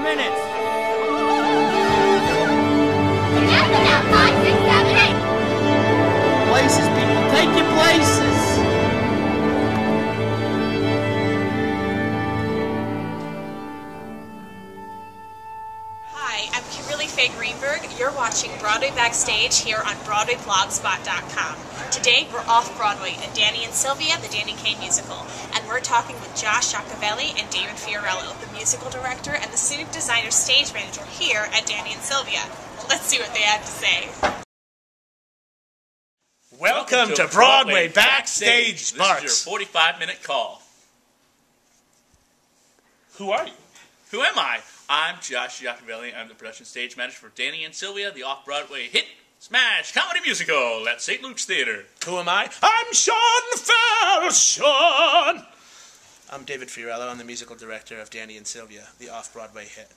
minutes. Now, 5, 6, 7, 8. Places, people. Take your places. Hi, I'm Kimberly Faye Greenberg. You're watching Broadway Backstage here on BroadwayBlogspot.com. Today we're off Broadway at Danny and Sylvia, the Danny Kaye musical, and we're talking with Josh Giacovelli and David Fiorello, the musical director and the scenic designer stage manager here at Danny and Sylvia. Let's see what they have to say. Welcome to Broadway Backstage, Sparks. This is your 45-minute call. Who are you? Who am I? I'm Josh Giacovelli. I'm the production stage manager for Danny and Sylvia, the off-Broadway hit smash comedy musical at St. Luke's Theater. Who am I? I'm Sean Farrell. Sean! I'm David Fiorello. I'm the musical director of Danny and Sylvia, the off-Broadway hit.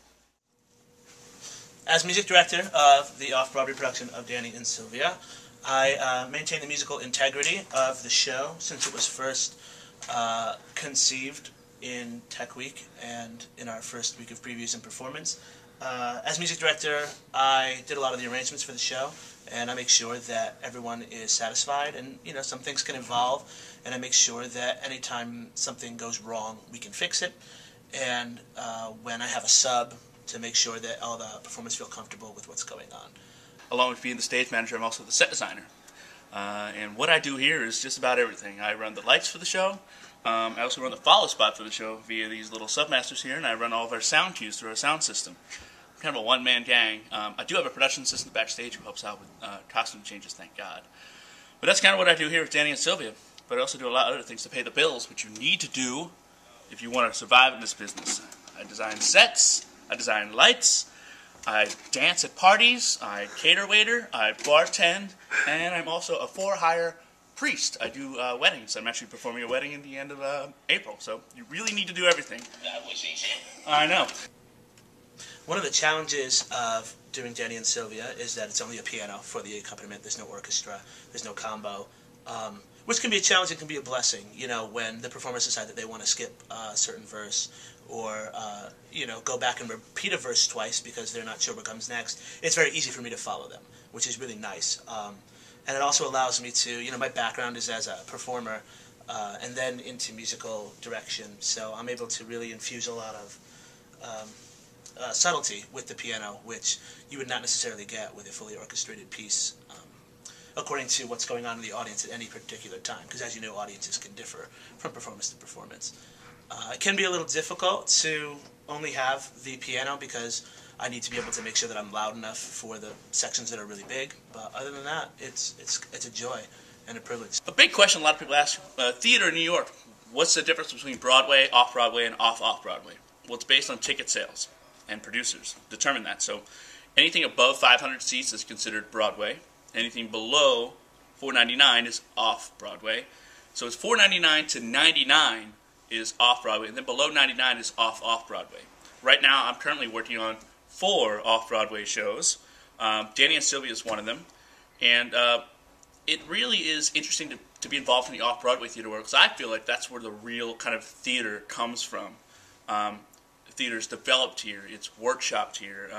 As music director of the off-Broadway production of Danny and Sylvia, I maintain the musical integrity of the show since it was first conceived in Tech Week and in our first week of previews and performance. As music director, I did a lot of the arrangements for the show, and I make sure that everyone is satisfied, and some things can evolve, and I make sure that anytime something goes wrong, we can fix it, and when I have a sub, to make sure that all the performers feel comfortable with what's going on. Along with being the stage manager, I'm also the set designer. And what I do here is just about everything. I run the lights for the show. I also run the follow spot for the show via these little submasters here, and I run all of our sound cues through our sound system. I'm kind of a one-man gang. I do have a production assistant backstage who helps out with costume changes, thank God. But that's kind of what I do here with Danny and Sylvia. But I also do a lot of other things to pay the bills, which you need to do if you want to survive in this business. I design sets, I design lights, I dance at parties, I cater waiter, I bartend, and I'm also a for-hire priest. I do weddings. I'm actually performing a wedding in the end of April, so you really need to do everything. That was easy. I know. One of the challenges of doing Danny and Sylvia is that it's only a piano for the accompaniment. There's no orchestra, there's no combo, which can be a challenge and can be a blessing, when the performers decide that they want to skip a certain verse or, go back and repeat a verse twice because they're not sure what comes next. It's very easy for me to follow them, which is really nice. And it also allows me to, my background is as a performer and then into musical direction, so I'm able to really infuse a lot of subtlety with the piano, which you would not necessarily get with a fully orchestrated piece, according to what's going on in the audience at any particular time, because as you know, audiences can differ from performance to performance. It can be a little difficult to only have the piano because I need to be able to make sure that I'm loud enough for the sections that are really big, but other than that, it's a joy and a privilege. A big question a lot of people ask, theater in New York, what's the difference between Broadway, off-Broadway, and off-off-Broadway? Well, it's based on ticket sales, and producers determine that. So anything above 500 seats is considered Broadway. Anything below $4.99 is off-Broadway. So it's $4.99 to $99 is off-Broadway, and then below $99 is off-Broadway. Right now, I'm currently working on 4 off-Broadway shows. Danny and Sylvia is one of them. And it really is interesting to be involved in the off-Broadway theater world, because I feel like that's where the real kind of theater comes from. Theater's developed here, it's workshopped here.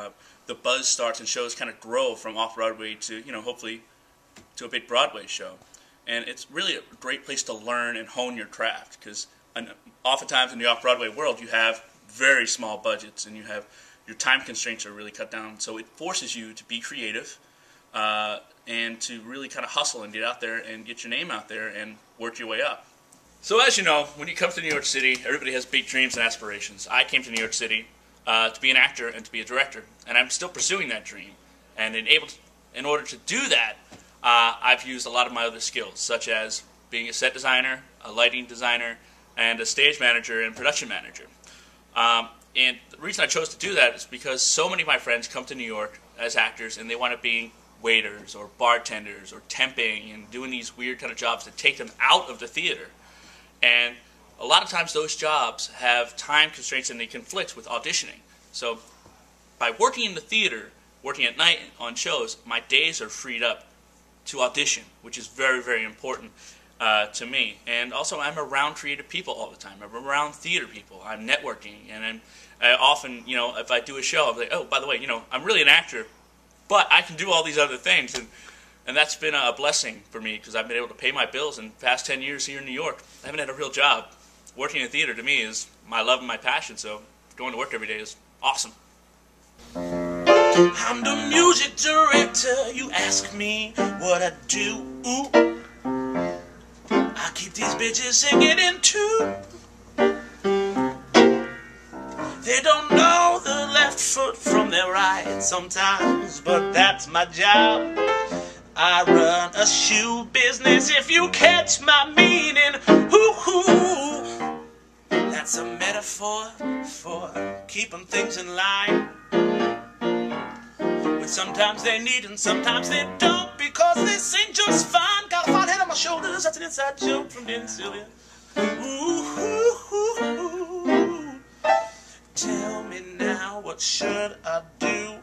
The buzz starts and shows kind of grow from off-Broadway to, hopefully to a big Broadway show. And it's really a great place to learn and hone your craft, because oftentimes in the off-Broadway world you have very small budgets and your time constraints are really cut down, so it forces you to be creative and to really kind of hustle and get out there and get your name out there and work your way up. So as you know, when you come to New York City, everybody has big dreams and aspirations. I came to New York City to be an actor and to be a director, and I'm still pursuing that dream. And in order to do that, I've used a lot of my other skills, such as being a set designer, a lighting designer, and a stage manager and production manager. And the reason I chose to do that is because so many of my friends come to New York as actors, and they want to be waiters or bartenders or temping and doing these weird kind of jobs that take them out of the theater. And a lot of times those jobs have time constraints and they conflict with auditioning. So by working in the theater, working at night on shows, my days are freed up to audition, which is very, very important. to me. And also, I'm around creative people all the time. I'm around theater people. I'm networking, and I often, if I do a show, I'm like, oh, by the way, I'm really an actor, but I can do all these other things, and that's been a blessing for me because I've been able to pay my bills in the past 10 years here in New York. I haven't had a real job. Working in theater to me is my love and my passion, so going to work every day is awesome. I'm the music director. You ask me what I do. I keep these bitches singing in tune. They don't know the left foot from their right sometimes, but that's my job. I run a shoe business, if you catch my meaning. That's a metaphor for keeping things in line. When sometimes they need and sometimes they don't, because they sing just fine. Got a fine head on my shoulders, that's an inside joke from Danny and Sylvia. Tell me now, what should I do?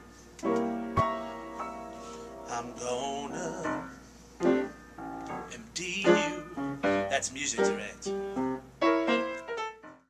I'm gonna MD you. That's music direct.